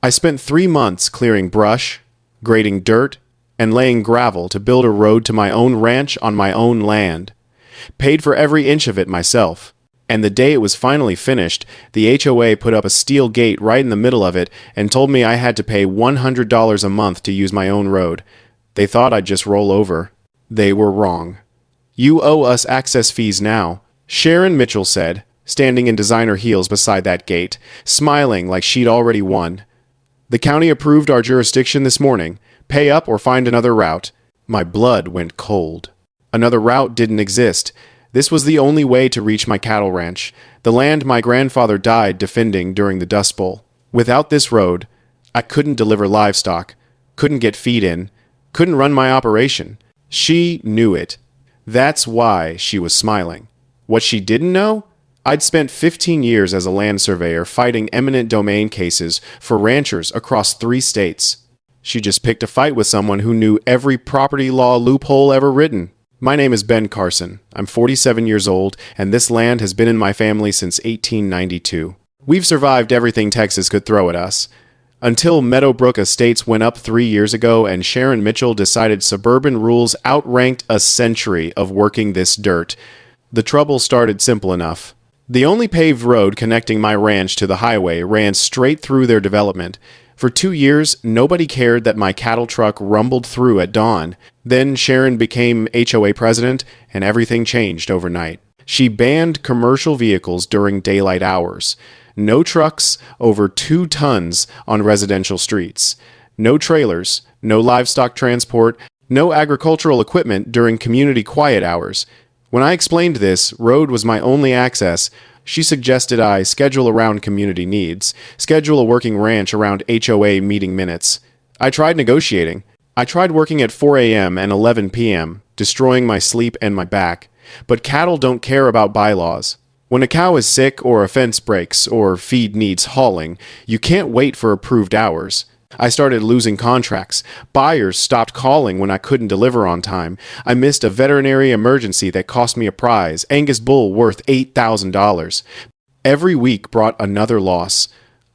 I spent 3 months clearing brush, grading dirt, and laying gravel to build a road to my own ranch on my own land. Paid for every inch of it myself. And the day it was finally finished, the HOA put up a steel gate right in the middle of it and told me I had to pay $100 a month to use my own road. They thought I'd just roll over. They were wrong. You owe us access fees now, Sharon Mitchell said, standing in designer heels beside that gate, smiling like she'd already won. The county approved our jurisdiction this morning. Pay up or find another route. My blood went cold. Another route didn't exist. This was the only way to reach my cattle ranch, the land my grandfather died defending during the Dust Bowl. Without this road, I couldn't deliver livestock, couldn't get feed in, couldn't run my operation. She knew it. That's why she was smiling. What she didn't know? I'd spent 15 years as a land surveyor fighting eminent domain cases for ranchers across 3 states. She just picked a fight with someone who knew every property law loophole ever written. My name is Ben Carson. I'm 47 years old, and this land has been in my family since 1892. We've survived everything Texas could throw at us. Until Meadowbrook Estates went up 3 years ago and Sharon Mitchell decided suburban rules outranked a century of working this dirt. The trouble started simple enough. The only paved road connecting my ranch to the highway ran straight through their development. For 2 years, nobody cared that my cattle truck rumbled through at dawn. Then Sharon became HOA president, and everything changed overnight. She banned commercial vehicles during daylight hours. No trucks over 2 tons on residential streets. No trailers, no livestock transport, no agricultural equipment during community quiet hours. When I explained this, road was my only access, she suggested I schedule around community needs, schedule a working ranch around HOA meeting minutes. I tried negotiating. I tried working at 4 a.m. and 11 p.m., destroying my sleep and my back. But cattle don't care about bylaws. When a cow is sick or a fence breaks or feed needs hauling, you can't wait for approved hours. I started losing contracts. Buyers stopped calling when I couldn't deliver on time. I missed a veterinary emergency that cost me a prize, Angus bull worth $8,000. Every week brought another loss,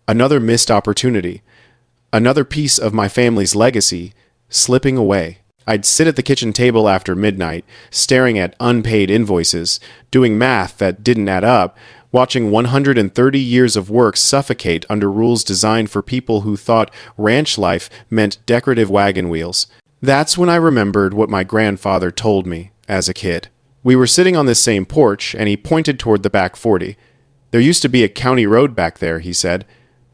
another missed opportunity, another piece of my family's legacy slipping away. I'd sit at the kitchen table after midnight, staring at unpaid invoices, doing math that didn't add up, watching 130 years of work suffocate under rules designed for people who thought ranch life meant decorative wagon wheels. That's when I remembered what my grandfather told me as a kid. We were sitting on this same porch, and he pointed toward the back 40. There used to be a county road back there, he said,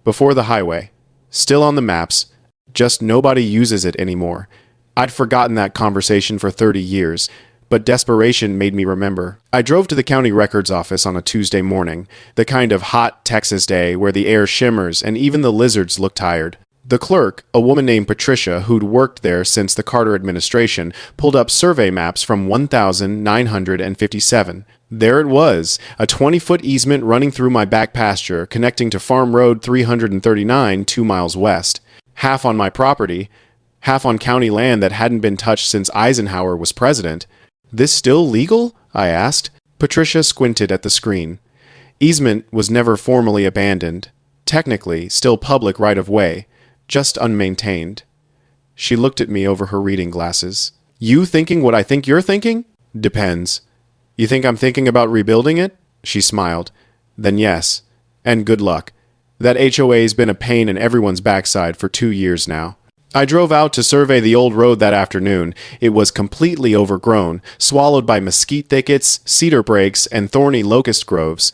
before the highway. Still on the maps, just nobody uses it anymore. I'd forgotten that conversation for 30 years, but desperation made me remember. I drove to the county records office on a Tuesday morning, the kind of hot Texas day where the air shimmers and even the lizards look tired. The clerk, a woman named Patricia who'd worked there since the Carter administration, pulled up survey maps from 1957. There it was, a 20-foot easement running through my back pasture, connecting to Farm Road 339 2 miles west. Half on my property, half on county land that hadn't been touched since Eisenhower was president. This still legal? I asked. Patricia squinted at the screen. Easement was never formally abandoned. Technically, still public right-of-way, just unmaintained. She looked at me over her reading glasses. You thinking what I think you're thinking? Depends. You think I'm thinking about rebuilding it? She smiled. Then yes. And good luck. That HOA's been a pain in everyone's backside for 2 years now. I drove out to survey the old road that afternoon. It was completely overgrown, swallowed by mesquite thickets, cedar brakes, and thorny locust groves.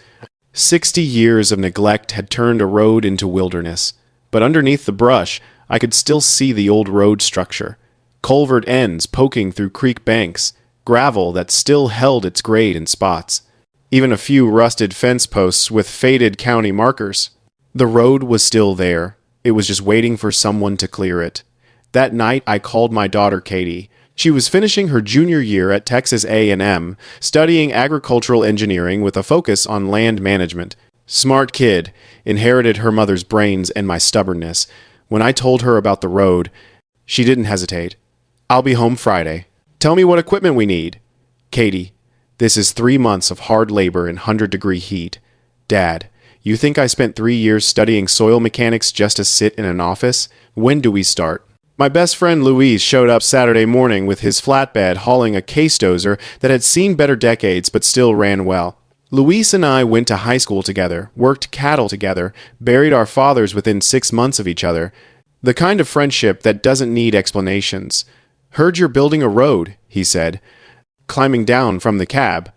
60 years of neglect had turned a road into wilderness. But underneath the brush, I could still see the old road structure. Culvert ends poking through creek banks, gravel that still held its grade in spots. Even a few rusted fence posts with faded county markers. The road was still there. It was just waiting for someone to clear it. That night, I called my daughter Katie. She was finishing her junior year at Texas A&M, studying agricultural engineering with a focus on land management. Smart kid, inherited her mother's brains and my stubbornness. When I told her about the road, she didn't hesitate. I'll be home Friday. Tell me what equipment we need. Katie, this is 3 months of hard labor in 100-degree heat. Dad, You think I spent 3 years studying soil mechanics just to sit in an office? When do we start? My best friend Luis showed up Saturday morning with his flatbed hauling a case dozer that had seen better decades but still ran well. Luis and I went to high school together, worked cattle together, buried our fathers within 6 months of each other. The kind of friendship that doesn't need explanations. Heard you're building a road, he said, climbing down from the cab.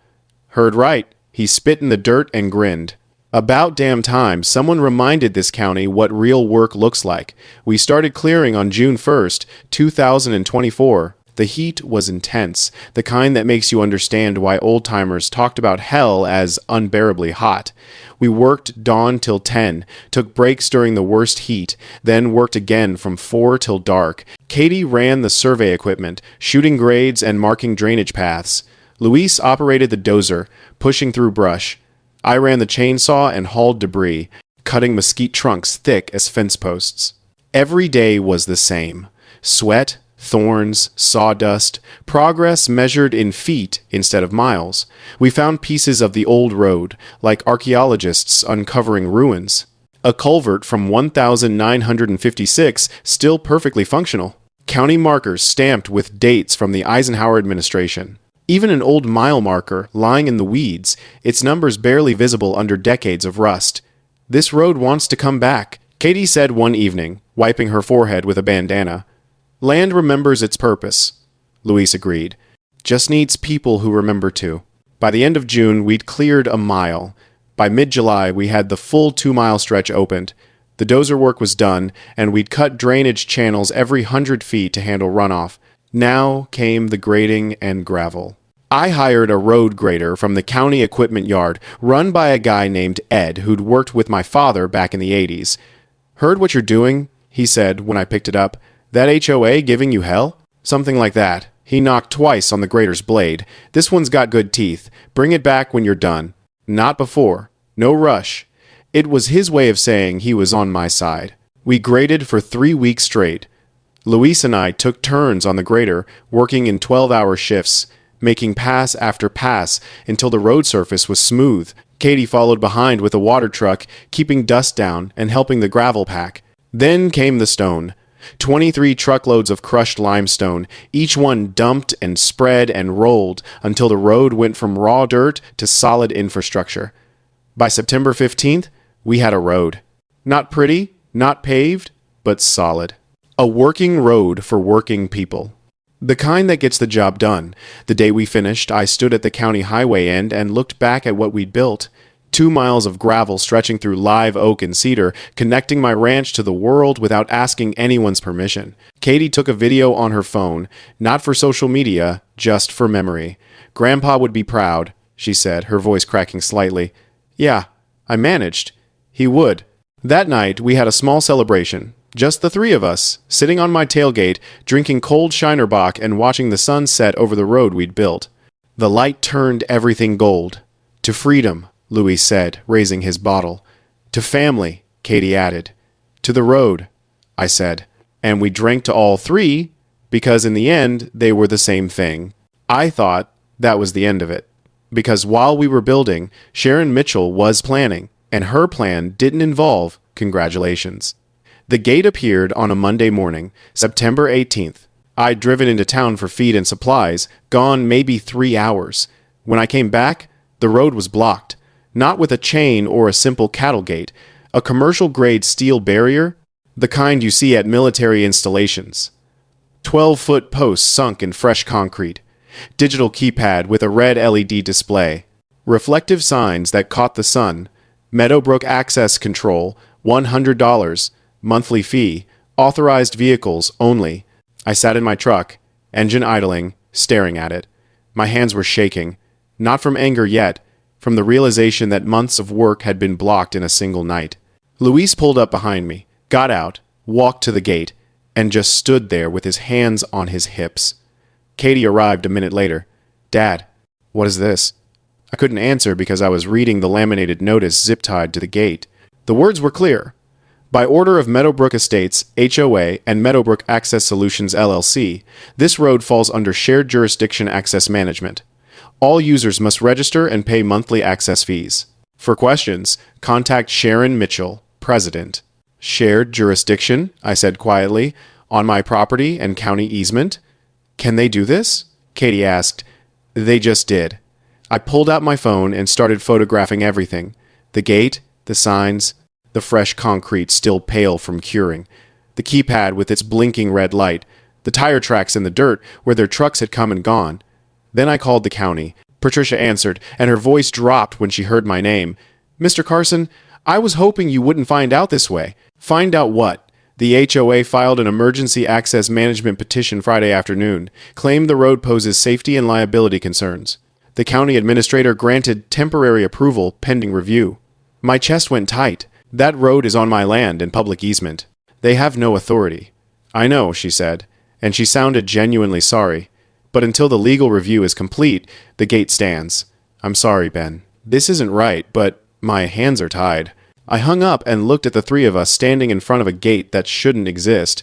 Heard right. He spit in the dirt and grinned. About damn time someone reminded this county what real work looks like. We started clearing on June 1st, 2024. The heat was intense, the kind that makes you understand why old-timers talked about hell as unbearably hot. We worked dawn till 10, took breaks during the worst heat, then worked again from 4 till dark. Katie ran the survey equipment, shooting grades and marking drainage paths. Luis operated the dozer, pushing through brush. I ran the chainsaw and hauled debris, cutting mesquite trunks thick as fence posts. Every day was the same. Sweat, thorns, sawdust, progress measured in feet instead of miles. We found pieces of the old road, like archaeologists uncovering ruins. A culvert from 1956 still perfectly functional. County markers stamped with dates from the Eisenhower administration. Even an old mile marker lying in the weeds, its numbers barely visible under decades of rust. This road wants to come back, Katie said one evening, wiping her forehead with a bandana. Land remembers its purpose, Luis agreed. Just needs people who remember too. By the end of June, we'd cleared a mile. By mid-July, we had the full 2-mile stretch opened. The dozer work was done, and we'd cut drainage channels every 100 feet to handle runoff. Now came the grading and gravel. I hired a road grader from the county equipment yard, run by a guy named Ed who'd worked with my father back in the 80s. Heard what you're doing, he said when I picked it up. That HOA giving you hell? Something like that. He knocked twice on the grader's blade. This one's got good teeth. Bring it back when you're done. Not before. No rush. It was his way of saying he was on my side. We graded for 3 weeks straight. Luis and I took turns on the grader, working in 12-hour shifts, making pass after pass until the road surface was smooth. Katie followed behind with a water truck, keeping dust down and helping the gravel pack. Then came the stone. 23 truckloads of crushed limestone, each one dumped and spread and rolled until the road went from raw dirt to solid infrastructure. By September 15th, we had a road. Not pretty, not paved, but solid. A working road for working people. The kind that gets the job done. The day we finished, I stood at the county highway end and looked back at what we'd built. 2 miles of gravel stretching through live oak and cedar, connecting my ranch to the world without asking anyone's permission. Katie took a video on her phone, not for social media, just for memory. Grandpa would be proud, she said, her voice cracking slightly. Yeah, I managed. He would. That night, we had a small celebration. Just the 3 of us, sitting on my tailgate, drinking cold Shinerbach and watching the sun set over the road we'd built. The light turned everything gold. To freedom, Luis said, raising his bottle. To family, Katie added. To the road, I said. And we drank to all 3, because in the end, they were the same thing. I thought that was the end of it. Because while we were building, Sharon Mitchell was planning, and her plan didn't involve congratulations. The gate appeared on a Monday morning, September 18th. I'd driven into town for feed and supplies, gone maybe 3 hours. When I came back, the road was blocked. Not with a chain or a simple cattle gate, a commercial-grade steel barrier, the kind you see at military installations. 12-foot posts sunk in fresh concrete. Digital keypad with a red LED display. Reflective signs that caught the sun. Meadowbrook Access Control, $100. Monthly fee, authorized vehicles only. I sat in my truck, engine idling, staring at it. My hands were shaking, not from anger yet, from the realization that months of work had been blocked in a single night. Luis pulled up behind me, got out, walked to the gate, and just stood there with his hands on his hips. Katie arrived a minute later. Dad, what is this? I couldn't answer because I was reading the laminated notice zip-tied to the gate. The words were clear. By order of Meadowbrook Estates, HOA, and Meadowbrook Access Solutions, LLC, this road falls under Shared Jurisdiction Access Management. All users must register and pay monthly access fees. For questions, contact Sharon Mitchell, President. Shared jurisdiction, I said quietly, on my property and county easement. Can they do this? Katie asked. They just did. I pulled out my phone and started photographing everything. The gate, the signs, the fresh concrete still pale from curing, the keypad with its blinking red light, the tire tracks in the dirt where their trucks had come and gone. Then I called the county. Patricia answered, and her voice dropped when she heard my name. Mr. Carson, I was hoping you wouldn't find out this way. Find out what? The HOA filed an emergency access management petition Friday afternoon, claimed the road poses safety and liability concerns. The county administrator granted temporary approval pending review. My chest went tight. That road is on my land and public easement. They have no authority. I know, she said, and she sounded genuinely sorry. But until the legal review is complete, the gate stands. I'm sorry, Ben. This isn't right, but my hands are tied. I hung up and looked at the three of us standing in front of a gate that shouldn't exist.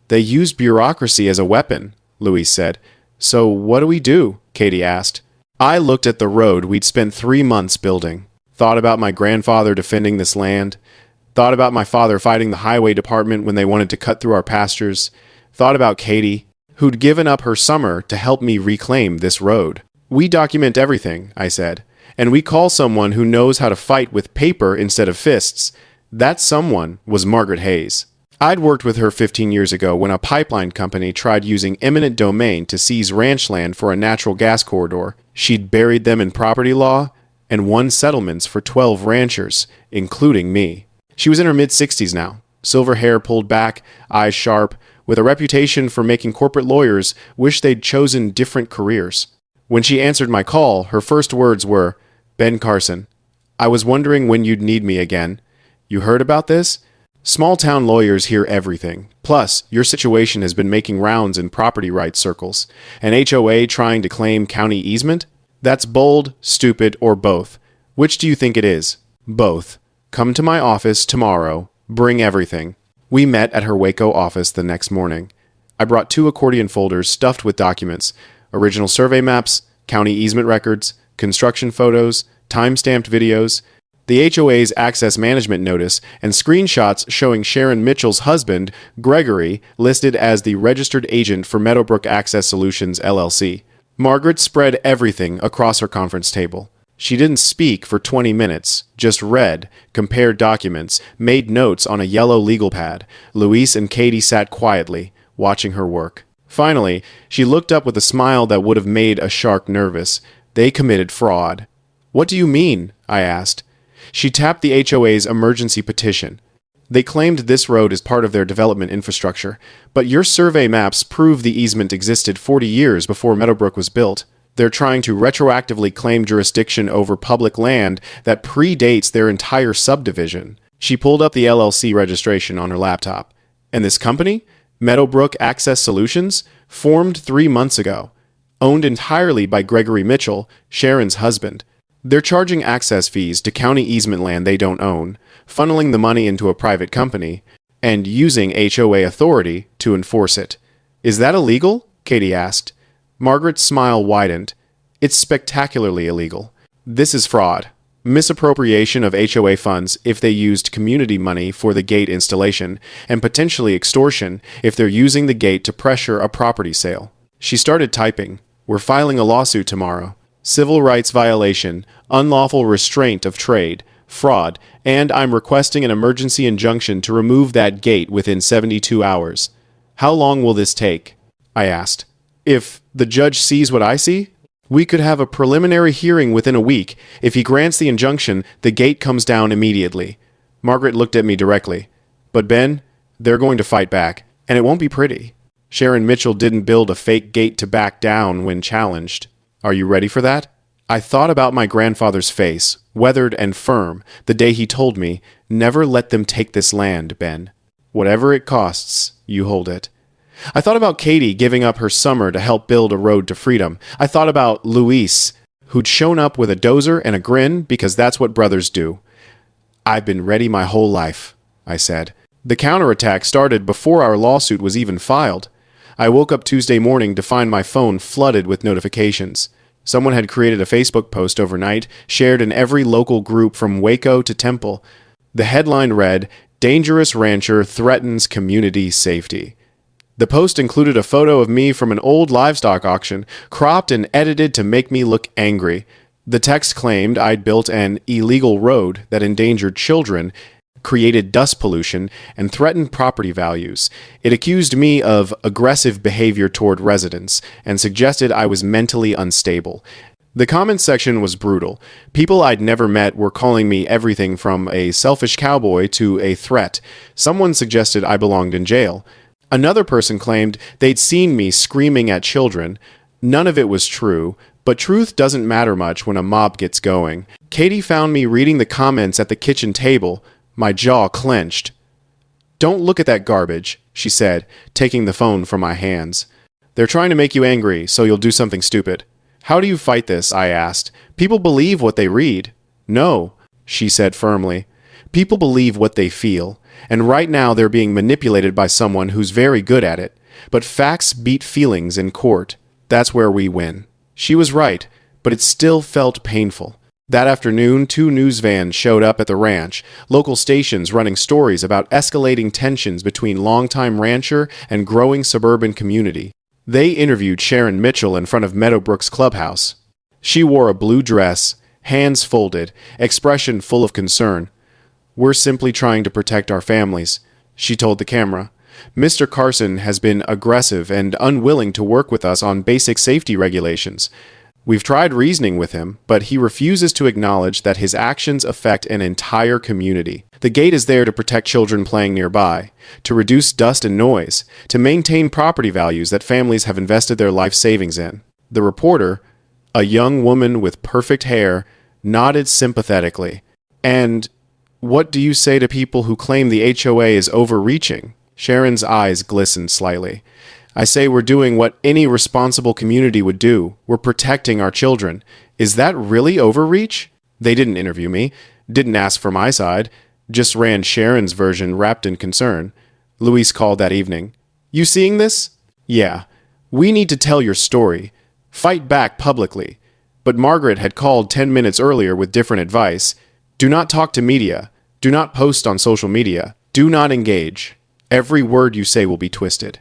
They use bureaucracy as a weapon, Louise said. So what do we do? Katie asked. I looked at the road we'd spent 3 months building. Thought about my grandfather defending this land. Thought about my father fighting the highway department when they wanted to cut through our pastures. Thought about Katie, who'd given up her summer to help me reclaim this road. We document everything, I said, and we call someone who knows how to fight with paper instead of fists. That someone was Margaret Hayes. I'd worked with her 15 years ago when a pipeline company tried using eminent domain to seize ranch land for a natural gas corridor. She'd buried them in property law and won settlements for 12 ranchers, including me. She was in her mid-60s now, silver hair pulled back, eyes sharp, with a reputation for making corporate lawyers wish they'd chosen different careers. When she answered my call, her first words were, Ben Carson, I was wondering when you'd need me again. You heard about this? Small-town lawyers hear everything. Plus, your situation has been making rounds in property rights circles. An HOA trying to claim county easement? That's bold, stupid, or both. Which do you think it is? Both. Come to my office tomorrow. Bring everything. We met at her Waco office the next morning. I brought 2 accordion folders stuffed with documents, original survey maps, county easement records, construction photos, time-stamped videos, the HOA's access management notice, and screenshots showing Sharon Mitchell's husband, Gregory, listed as the registered agent for Meadowbrook Access Solutions, LLC. Margaret spread everything across her conference table. She didn't speak for 20 minutes, just read, compared documents, made notes on a yellow legal pad. Louise and Katie sat quietly, watching her work. Finally, she looked up with a smile that would have made a shark nervous. They committed fraud. What do you mean? I asked. She tapped the HOA's emergency petition. They claimed this road is part of their development infrastructure, but your survey maps prove the easement existed 40 years before Meadowbrook was built. They're trying to retroactively claim jurisdiction over public land that predates their entire subdivision. She pulled up the LLC registration on her laptop. And this company, Meadowbrook Access Solutions, formed 3 months ago. Owned entirely by Gregory Mitchell, Sharon's husband. They're charging access fees to county easement land they don't own, funneling the money into a private company, and using HOA authority to enforce it. Is that illegal? Katie asked. Margaret's smile widened. It's spectacularly illegal. This is fraud. Misappropriation of HOA funds if they used community money for the gate installation, and potentially extortion if they're using the gate to pressure a property sale. She started typing. We're filing a lawsuit tomorrow. Civil rights violation, unlawful restraint of trade, fraud, and I'm requesting an emergency injunction to remove that gate within 72 hours. How long will this take? I asked. If the judge sees what I see, we could have a preliminary hearing within a week. If he grants the injunction, the gate comes down immediately. Margaret looked at me directly. But Ben, they're going to fight back, and it won't be pretty. Sharon Mitchell didn't build a fake gate to back down when challenged. Are you ready for that? I thought about my grandfather's face, weathered and firm, the day he told me, never let them take this land, Ben. Whatever it costs, you hold it. I thought about Katie giving up her summer to help build a road to freedom. I thought about Louise, who'd shown up with a dozer and a grin because that's what brothers do. I've been ready my whole life, I said. The counterattack started before our lawsuit was even filed. I woke up Tuesday morning to find my phone flooded with notifications. Someone had created a Facebook post overnight, shared in every local group from Waco to Temple. The headline read, "Dangerous Rancher Threatens Community Safety." The post included a photo of me from an old livestock auction, cropped and edited to make me look angry. The text claimed I'd built an illegal road that endangered children, created dust pollution, and threatened property values. It accused me of aggressive behavior toward residents and suggested I was mentally unstable. The comments section was brutal. People I'd never met were calling me everything from a selfish cowboy to a threat. Someone suggested I belonged in jail. Another person claimed they'd seen me screaming at children. None of it was true, but truth doesn't matter much when a mob gets going. Katie found me reading the comments at the kitchen table. My jaw clenched. "Don't look at that garbage," she said, taking the phone from my hands. "They're trying to make you angry, so you'll do something stupid." "How do you fight this?" I asked. "People believe what they read." "No," she said firmly. "People believe what they feel, and right now they're being manipulated by someone who's very good at it. But facts beat feelings in court. That's where we win." She was right, but it still felt painful. That afternoon, 2 news vans showed up at the ranch, local stations running stories about escalating tensions between longtime rancher and growing suburban community. They interviewed Sharon Mitchell in front of Meadowbrook's clubhouse. She wore a blue dress, hands folded, expression full of concern. "We're simply trying to protect our families," she told the camera. "Mr. Carson has been aggressive and unwilling to work with us on basic safety regulations. We've tried reasoning with him, but he refuses to acknowledge that his actions affect an entire community. The gate is there to protect children playing nearby, to reduce dust and noise, to maintain property values that families have invested their life savings in." The reporter, a young woman with perfect hair, nodded sympathetically. "And what do you say to people who claim the HOA is overreaching?" Sharon's eyes glistened slightly. "I say we're doing what any responsible community would do. We're protecting our children. Is that really overreach?" They didn't interview me, didn't ask for my side, just ran Sharon's version wrapped in concern. Luis called that evening. "You seeing this?" "Yeah. We need to tell your story. Fight back publicly." But Margaret had called 10 minutes earlier with different advice. "Do not talk to media. Do not post on social media. Do not engage. Every word you say will be twisted.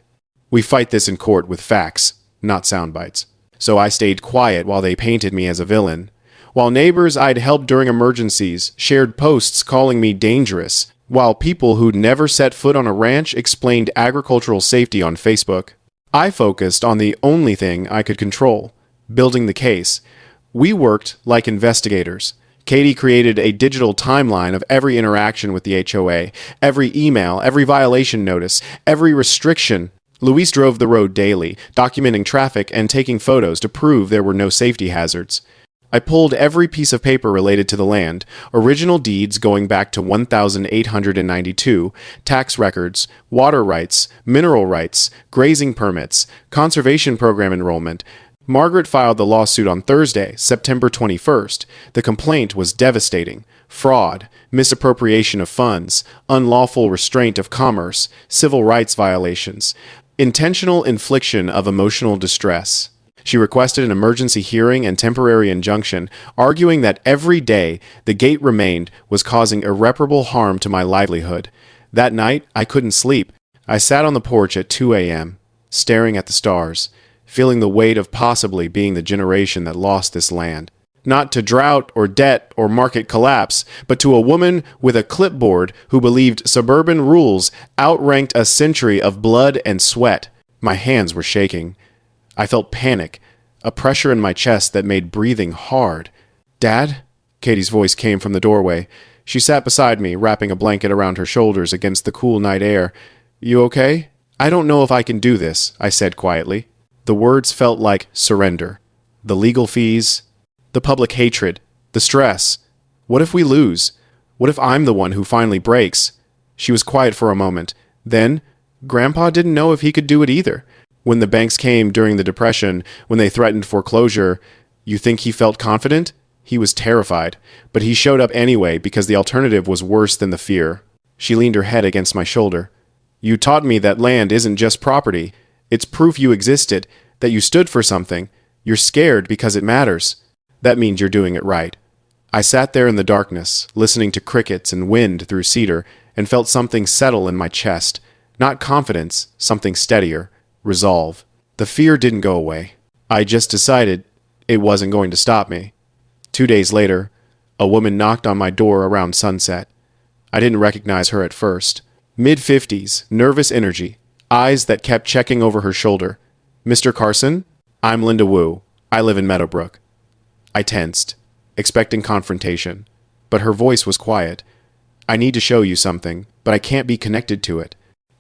We fight this in court with facts, not sound bites." So I stayed quiet while they painted me as a villain. While neighbors I'd helped during emergencies shared posts calling me dangerous, while people who'd never set foot on a ranch explained agricultural safety on Facebook, I focused on the only thing I could control, building the case. We worked like investigators. Katie created a digital timeline of every interaction with the HOA, every email, every violation notice, every restriction. Luis drove the road daily, documenting traffic and taking photos to prove there were no safety hazards. I pulled every piece of paper related to the land, original deeds going back to 1892, tax records, water rights, mineral rights, grazing permits, conservation program enrollment. Margaret filed the lawsuit on Thursday, September 21st. The complaint was devastating. Fraud, misappropriation of funds, unlawful restraint of commerce, civil rights violations, intentional infliction of emotional distress. She requested an emergency hearing and temporary injunction, arguing that every day the gate remained was causing irreparable harm to my livelihood. That night, I couldn't sleep. I sat on the porch at 2 a.m., staring at the stars, feeling the weight of possibly being the generation that lost this land. Not to drought or debt or market collapse, but to a woman with a clipboard who believed suburban rules outranked a century of blood and sweat. My hands were shaking. I felt panic, a pressure in my chest that made breathing hard. "Dad?" Katie's voice came from the doorway. She sat beside me, wrapping a blanket around her shoulders against the cool night air. "You okay?" "I don't know if I can do this," I said quietly. The words felt like surrender. The legal fees, the public hatred, the stress. What if we lose? What if I'm the one who finally breaks? She was quiet for a moment. Then, Grandpa didn't know if he could do it either. When the banks came during the Depression, when they threatened foreclosure, you think he felt confident? He was terrified, but he showed up anyway because the alternative was worse than the fear. She leaned her head against my shoulder. "You taught me that land isn't just property. It's proof you existed, that you stood for something. You're scared because it matters. That means you're doing it right. I sat there in the darkness, listening to crickets and wind through cedar, and felt something settle in my chest. Not confidence, something steadier. Resolve. The fear didn't go away. I just decided it wasn't going to stop me. 2 days later, a woman knocked on my door around sunset. I didn't recognize her at first. Mid-50s, nervous energy, eyes that kept checking over her shoulder. "Mr. Carson? I'm Linda Wu. I live in Meadowbrook." I tensed, expecting confrontation, but her voice was quiet. "I need to show you something, but I can't be connected to it."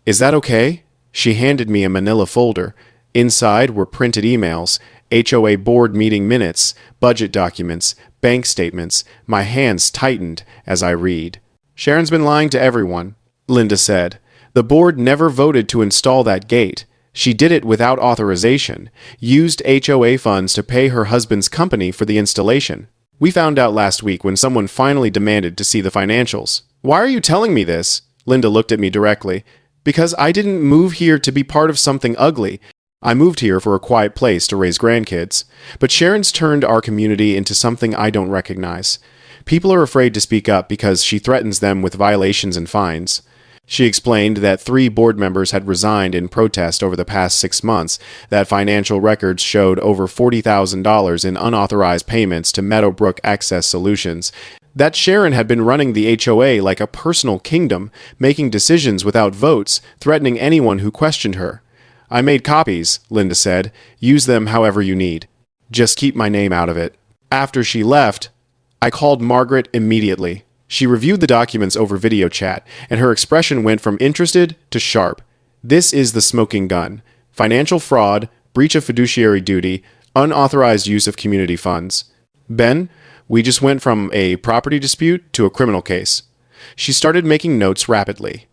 "Is that okay?" She handed me a manila folder. Inside were printed emails, HOA board meeting minutes, budget documents, bank statements. My hands tightened as I read. "Sharon's been lying to everyone," Linda said. "The board never voted to install that gate. She did it without authorization, used HOA funds to pay her husband's company for the installation. We found out last week when someone finally demanded to see the financials." "Why are you telling me this?" Linda looked at me directly. "Because I didn't move here to be part of something ugly. I moved here for a quiet place to raise grandkids. But Sharon's turned our community into something I don't recognize. People are afraid to speak up because she threatens them with violations and fines." She explained that 3 board members had resigned in protest over the past 6 months, that financial records showed over $40,000 in unauthorized payments to Meadowbrook Access Solutions, that Sharon had been running the HOA like a personal kingdom, making decisions without votes, threatening anyone who questioned her. "I made copies," Linda said. "Use them however you need. Just keep my name out of it." After she left, I called Margaret immediately. She reviewed the documents over video chat, and her expression went from interested to sharp. This is the smoking gun. Financial fraud, breach of fiduciary duty, unauthorized use of community funds. "Ben, we just went from a property dispute to a criminal case." She started making notes rapidly.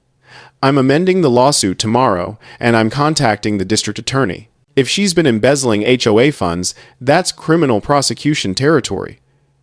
"I'm amending the lawsuit tomorrow, and I'm contacting the district attorney. If she's been embezzling HOA funds, that's criminal prosecution territory."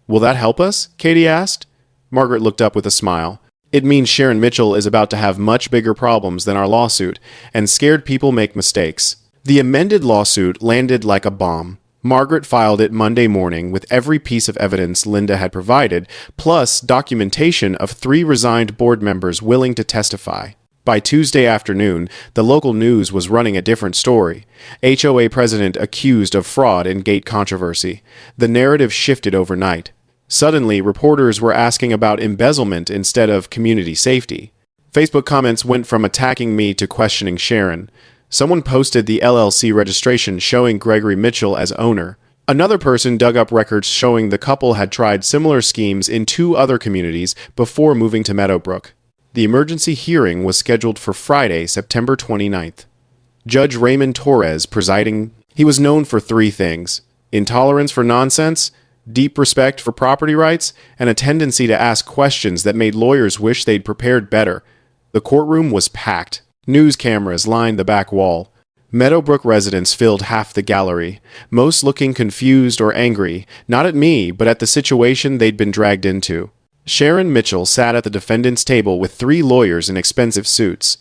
"Will that help us?" Katie asked. Margaret looked up with a smile. "It means Sharon Mitchell is about to have much bigger problems than our lawsuit, and scared people make mistakes." The amended lawsuit landed like a bomb. Margaret filed it Monday morning with every piece of evidence Linda had provided, plus documentation of 3 resigned board members willing to testify. By Tuesday afternoon, the local news was running a different story. HOA president accused of fraud in gate controversy. The narrative shifted overnight. Suddenly, reporters were asking about embezzlement instead of community safety. Facebook comments went from attacking me to questioning Sharon. Someone posted the LLC registration showing Gregory Mitchell as owner. Another person dug up records showing the couple had tried similar schemes in 2 other communities before moving to Meadowbrook. The emergency hearing was scheduled for Friday, September 29th. Judge Raymond Torres presiding. He was known for 3 things: intolerance for nonsense, deep respect for property rights, and a tendency to ask questions that made lawyers wish they'd prepared better. The courtroom was packed. News cameras lined the back wall. Meadowbrook residents filled half the gallery, most looking confused or angry, not at me, but at the situation they'd been dragged into. Sharon Mitchell sat at the defendant's table with 3 lawyers in expensive suits.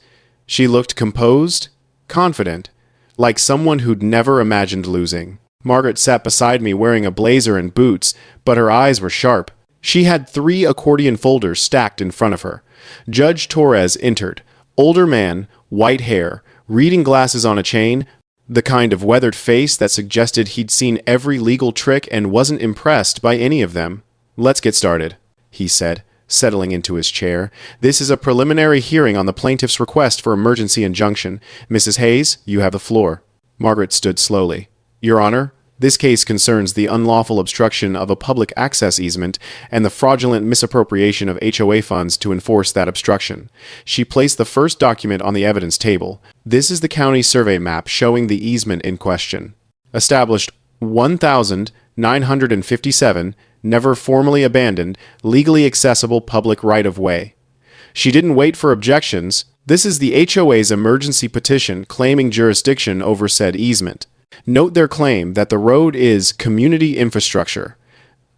She looked composed, confident, like someone who'd never imagined losing. Margaret sat beside me wearing a blazer and boots, but her eyes were sharp. She had 3 accordion folders stacked in front of her. Judge Torres entered. Older man, white hair, reading glasses on a chain, the kind of weathered face that suggested he'd seen every legal trick and wasn't impressed by any of them. "Let's get started," he said, settling into his chair. "This is a preliminary hearing on the plaintiff's request for emergency injunction. Mrs. Hayes, you have the floor." Margaret stood slowly. "Your Honor, this case concerns the unlawful obstruction of a public access easement and the fraudulent misappropriation of HOA funds to enforce that obstruction." She placed the first document on the evidence table. "This is the county survey map showing the easement in question. Established 1,957, never formally abandoned, legally accessible public right-of-way." She didn't wait for objections. "This is the HOA's emergency petition claiming jurisdiction over said easement. Note their claim that the road is community infrastructure."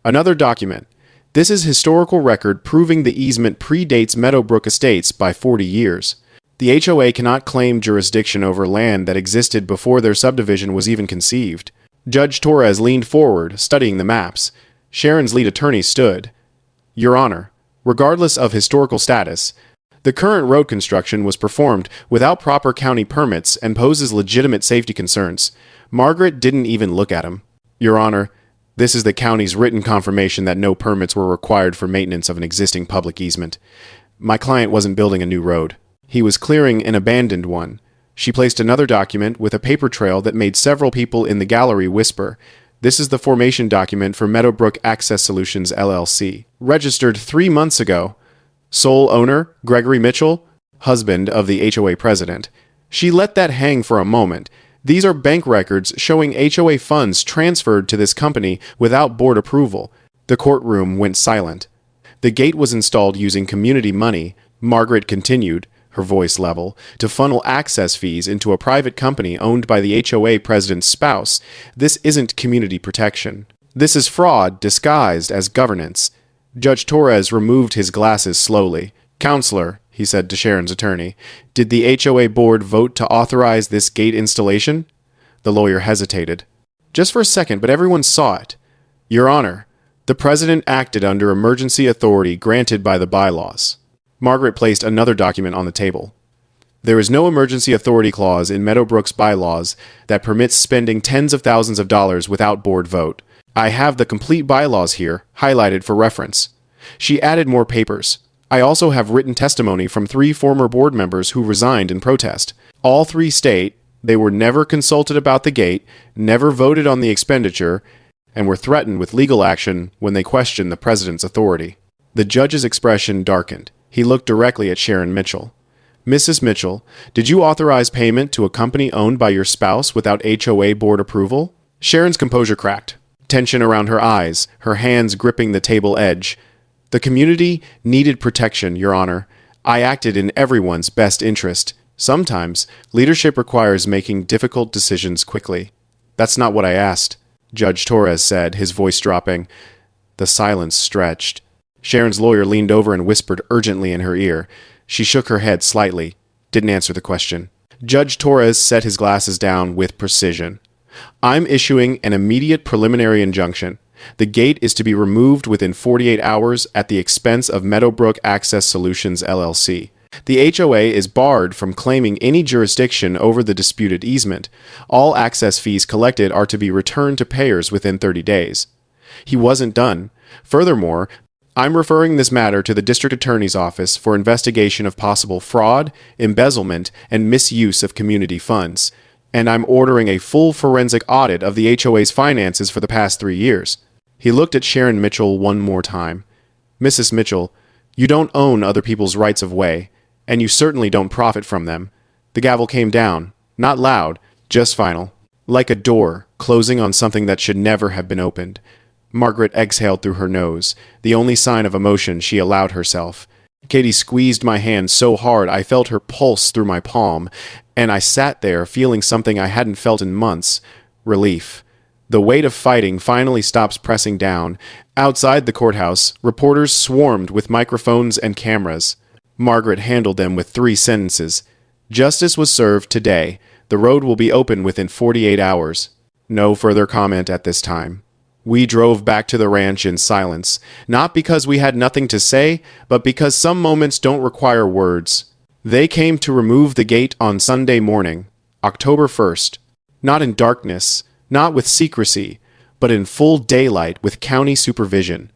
Another document. "This is historical record proving the easement predates Meadowbrook Estates by 40 years. The HOA cannot claim jurisdiction over land that existed before their subdivision was even conceived." Judge Torres leaned forward, studying the maps. Sharon's lead attorney stood. Your Honor, regardless of historical status, the current road construction was performed without proper county permits and poses legitimate safety concerns. Margaret didn't even look at him. Your Honor, this is the county's written confirmation that no permits were required for maintenance of an existing public easement. My client wasn't building a new road. He was clearing an abandoned one. She placed another document with a paper trail that made several people in the gallery whisper. This is the formation document for Meadowbrook Access Solutions, LLC. Registered 3 months ago. Sole owner, Gregory Mitchell, husband of the HOA president. She let that hang for a moment. These are bank records showing HOA funds transferred to this company without board approval. The courtroom went silent. The gate was installed using community money, Margaret continued, her voice level, to funnel access fees into a private company owned by the HOA president's spouse. This isn't community protection. This is fraud disguised as governance. Judge Torres removed his glasses slowly. Counselor, he said to Sharon's attorney, did the HOA board vote to authorize this gate installation? The lawyer hesitated. Just for a second, but everyone saw it. Your Honor, the president acted under emergency authority granted by the bylaws. Margaret placed another document on the table. There is no emergency authority clause in Meadowbrook's bylaws that permits spending tens of thousands of dollars without board vote. I have the complete bylaws here, highlighted for reference. She added more papers. I also have written testimony from 3 former board members who resigned in protest. All 3 state they were never consulted about the gate, never voted on the expenditure, and were threatened with legal action when they questioned the president's authority. The judge's expression darkened. He looked directly at Sharon Mitchell. Mrs. Mitchell, did you authorize payment to a company owned by your spouse without HOA board approval? Sharon's composure cracked. Tension around her eyes, her hands gripping the table edge. The community needed protection, Your Honor. I acted in everyone's best interest. Sometimes, leadership requires making difficult decisions quickly. That's not what I asked, Judge Torres said, his voice dropping. The silence stretched. Sharon's lawyer leaned over and whispered urgently in her ear. She shook her head slightly, didn't answer the question. Judge Torres set his glasses down with precision. I'm issuing an immediate preliminary injunction. The gate is to be removed within 48 hours at the expense of Meadowbrook Access Solutions, LLC. The HOA is barred from claiming any jurisdiction over the disputed easement. All access fees collected are to be returned to payers within 30 days. He wasn't done. Furthermore, I'm referring this matter to the District Attorney's Office for investigation of possible fraud, embezzlement, and misuse of community funds. And I'm ordering a full forensic audit of the HOA's finances for the past 3 years. He looked at Sharon Mitchell one more time. Mrs. Mitchell, you don't own other people's rights of way, and you certainly don't profit from them. The gavel came down, not loud, just final, like a door closing on something that should never have been opened. Margaret exhaled through her nose, the only sign of emotion she allowed herself. Katie squeezed my hand so hard I felt her pulse through my palm, and I sat there feeling something I hadn't felt in months, relief. The weight of fighting finally stops pressing down. Outside the courthouse, reporters swarmed with microphones and cameras. Margaret handled them with 3 sentences. Justice was served today. The road will be open within 48 hours. No further comment at this time. We drove back to the ranch in silence, not because we had nothing to say, but because some moments don't require words. They came to remove the gate on Sunday morning, October 1st. Not in darkness, not with secrecy, but in full daylight with county supervision.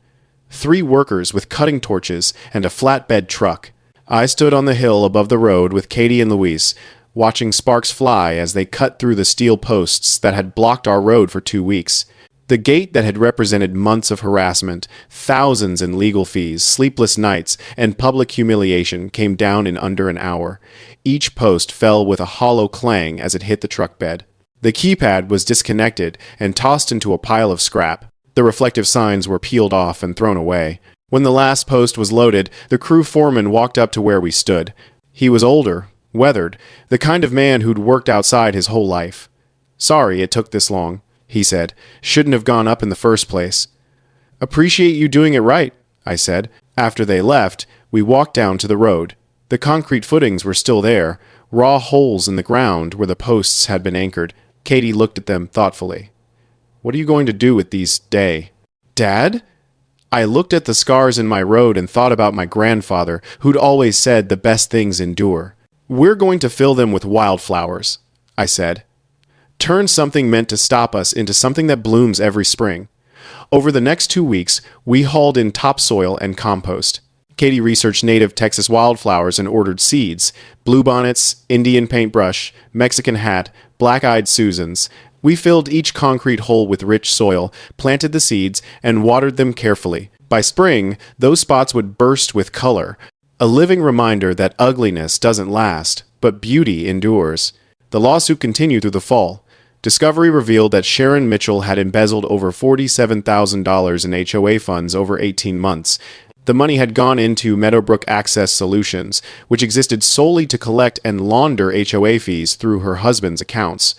3 workers with cutting torches and a flatbed truck. I stood on the hill above the road with Katie and Luis, watching sparks fly as they cut through the steel posts that had blocked our road for 2 weeks. The gate that had represented months of harassment, thousands in legal fees, sleepless nights, and public humiliation came down in under an hour. Each post fell with a hollow clang as it hit the truck bed. The keypad was disconnected and tossed into a pile of scrap. The reflective signs were peeled off and thrown away. When the last post was loaded, the crew foreman walked up to where we stood. He was older, weathered, the kind of man who'd worked outside his whole life. Sorry it took this long, he said. Shouldn't have gone up in the first place. Appreciate you doing it right, I said. After they left, we walked down to the road. The concrete footings were still there, raw holes in the ground where the posts had been anchored. Katie looked at them thoughtfully. What are you going to do with these day? Dad? I looked at the scars in my road and thought about my grandfather, who'd always said the best things endure. We're going to fill them with wildflowers, I said. Turn something meant to stop us into something that blooms every spring. Over the next 2 weeks, we hauled in topsoil and compost. Katie researched native Texas wildflowers and ordered seeds: bluebonnets, Indian paintbrush, Mexican hat, black-eyed Susans. We filled each concrete hole with rich soil, planted the seeds, and watered them carefully. By spring, those spots would burst with color, a living reminder that ugliness doesn't last, but beauty endures. The lawsuit continued through the fall. Discovery revealed that Sharon Mitchell had embezzled over $47,000 in HOA funds over 18 months. The money had gone into Meadowbrook Access Solutions, which existed solely to collect and launder HOA fees through her husband's accounts.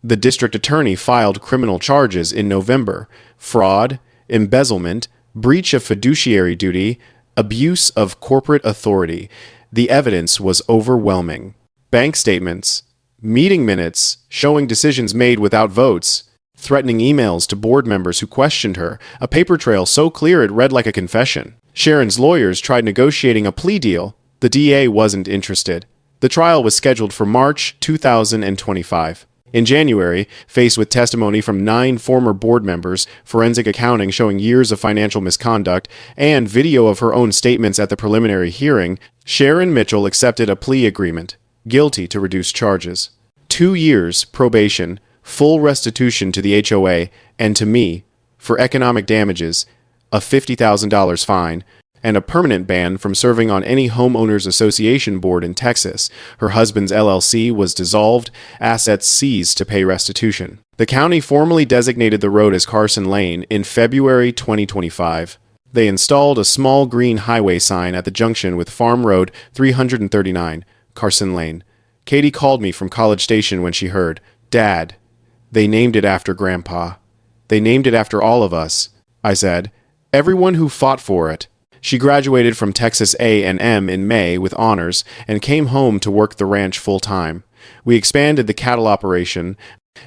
The district attorney filed criminal charges in November: fraud, embezzlement, breach of fiduciary duty, abuse of corporate authority. The evidence was overwhelming. Bank statements, meeting minutes showing decisions made without votes, threatening emails to board members who questioned her, a paper trail so clear it read like a confession. Sharon's lawyers tried negotiating a plea deal. The DA wasn't interested. The trial was scheduled for March 2025. In January, faced with testimony from 9 former board members, forensic accounting showing years of financial misconduct, and video of her own statements at the preliminary hearing, Sharon Mitchell accepted a plea agreement: guilty to reduced charges. 2 years probation, full restitution to the HOA, and to me, for economic damages, a $50,000 fine, and a permanent ban from serving on any homeowners association board in Texas. Her husband's LLC was dissolved, assets seized to pay restitution. The county formally designated the road as Carson Lane in February 2025. They installed a small green highway sign at the junction with Farm Road 339, Carson Lane. Katie called me from College Station when she heard, "Dad, they named it after Grandpa. They named it after all of us," I said. "Everyone who fought for it." She graduated from Texas A&M in May with honors and came home to work the ranch full-time. We expanded the cattle operation,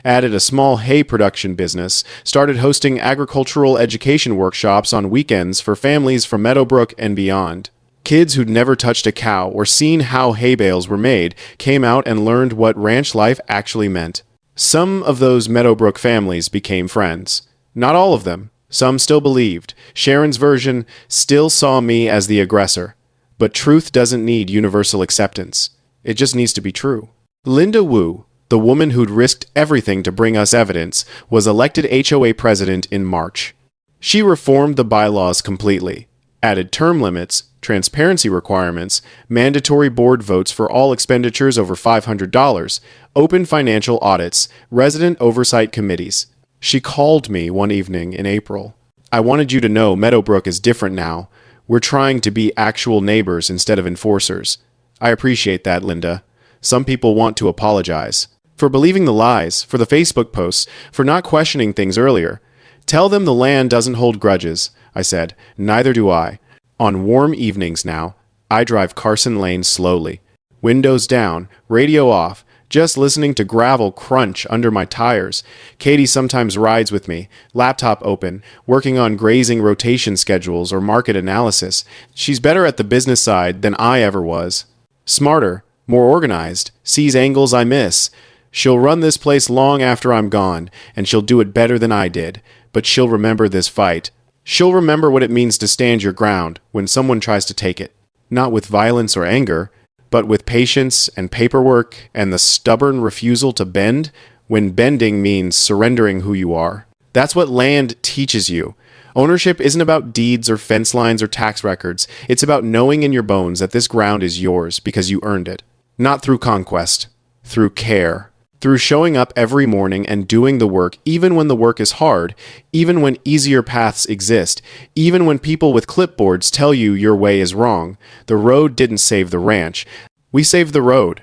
added a small hay production business, started hosting agricultural education workshops on weekends for families from Meadowbrook and beyond. Kids who'd never touched a cow or seen how hay bales were made came out and learned what ranch life actually meant. Some of those Meadowbrook families became friends. Not all of them. Some still believed. Sharon's version still saw me as the aggressor. But truth doesn't need universal acceptance. It just needs to be true. Linda Wu, the woman who'd risked everything to bring us evidence, was elected HOA president in March. She reformed the bylaws completely, added term limits, transparency requirements, mandatory board votes for all expenditures over $500, open financial audits, resident oversight committees. She called me one evening in April. "I wanted you to know Meadowbrook is different now. We're trying to be actual neighbors instead of enforcers. I appreciate that, Linda. Some people want to apologize. For believing the lies, for the Facebook posts, for not questioning things earlier. Tell them the land doesn't hold grudges," I said. "Neither do I. On warm evenings now, I drive Carson Lane slowly. Windows down, radio off, just listening to gravel crunch under my tires. Katie sometimes rides with me, laptop open, working on grazing rotation schedules or market analysis. She's better at the business side than I ever was. Smarter, more organized, sees angles I miss. She'll run this place long after I'm gone, and she'll do it better than I did. But she'll remember this fight. She'll remember what it means to stand your ground when someone tries to take it. Not with violence or anger, but with patience and paperwork and the stubborn refusal to bend when bending means surrendering who you are. That's what land teaches you. Ownership isn't about deeds or fence lines or tax records. It's about knowing in your bones that this ground is yours because you earned it. Not through conquest, through care. Through showing up every morning and doing the work even when the work is hard, even when easier paths exist, even when people with clipboards tell you your way is wrong. The road didn't save the ranch. We saved the road.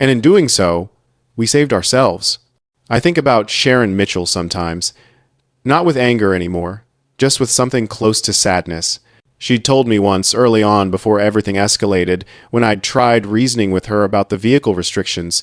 And in doing so, we saved ourselves. I think about Sharon Mitchell sometimes. Not with anger anymore, just with something close to sadness. She'd told me once, early on before everything escalated, when I'd tried reasoning with her about the vehicle restrictions,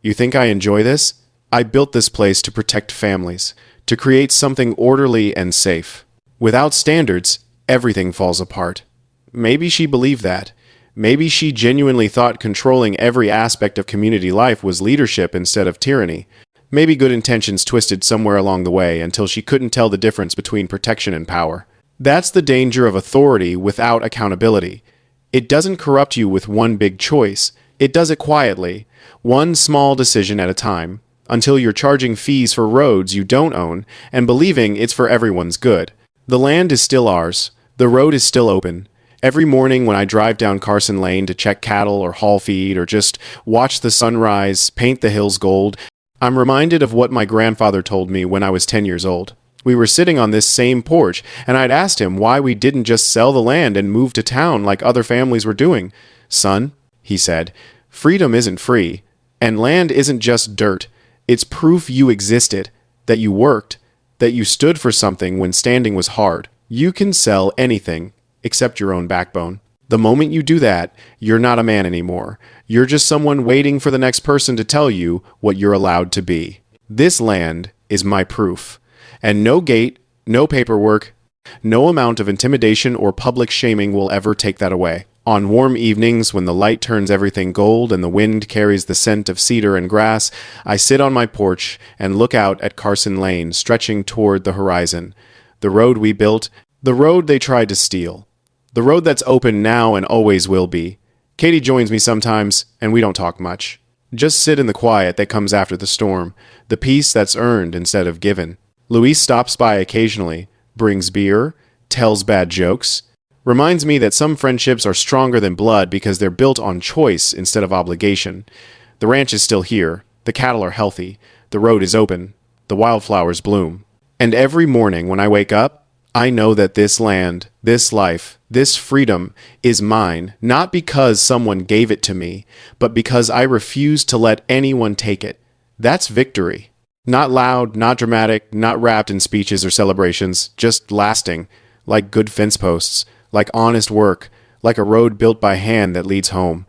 "You think I enjoy this? I built this place to protect families, to create something orderly and safe. Without standards, everything falls apart. Maybe she believed that. Maybe she genuinely thought controlling every aspect of community life was leadership instead of tyranny. Maybe good intentions twisted somewhere along the way until she couldn't tell the difference between protection and power. That's the danger of authority without accountability. It doesn't corrupt you with one big choice. It does it quietly, one small decision at a time, until you're charging fees for roads you don't own and believing it's for everyone's good. The land is still ours. The road is still open. Every morning when I drive down Carson Lane to check cattle or haul feed or just watch the sunrise, paint the hills gold, I'm reminded of what my grandfather told me when I was 10 years old. We were sitting on this same porch, and I'd asked him why we didn't just sell the land and move to town like other families were doing. "Son," he said, "freedom isn't free, and land isn't just dirt. It's proof you existed, that you worked, that you stood for something when standing was hard. You can sell anything except your own backbone. The moment you do that, you're not a man anymore. You're just someone waiting for the next person to tell you what you're allowed to be. This land is my proof. And no gate, no paperwork, no amount of intimidation or public shaming will ever take that away." On warm evenings, when the light turns everything gold and the wind carries the scent of cedar and grass, I sit on my porch and look out at Carson Lane stretching toward the horizon. The road we built, the road they tried to steal. The road that's open now and always will be. Katie joins me sometimes, and we don't talk much. Just sit in the quiet that comes after the storm, the peace that's earned instead of given. Luis stops by occasionally, brings beer, tells bad jokes, reminds me that some friendships are stronger than blood because they're built on choice instead of obligation. The ranch is still here, the cattle are healthy, the road is open, the wildflowers bloom. And every morning when I wake up, I know that this land, this life, this freedom is mine, not because someone gave it to me, but because I refuse to let anyone take it. That's victory. Not loud, not dramatic, not wrapped in speeches or celebrations, just lasting, like good fence posts, like honest work, like a road built by hand that leads home.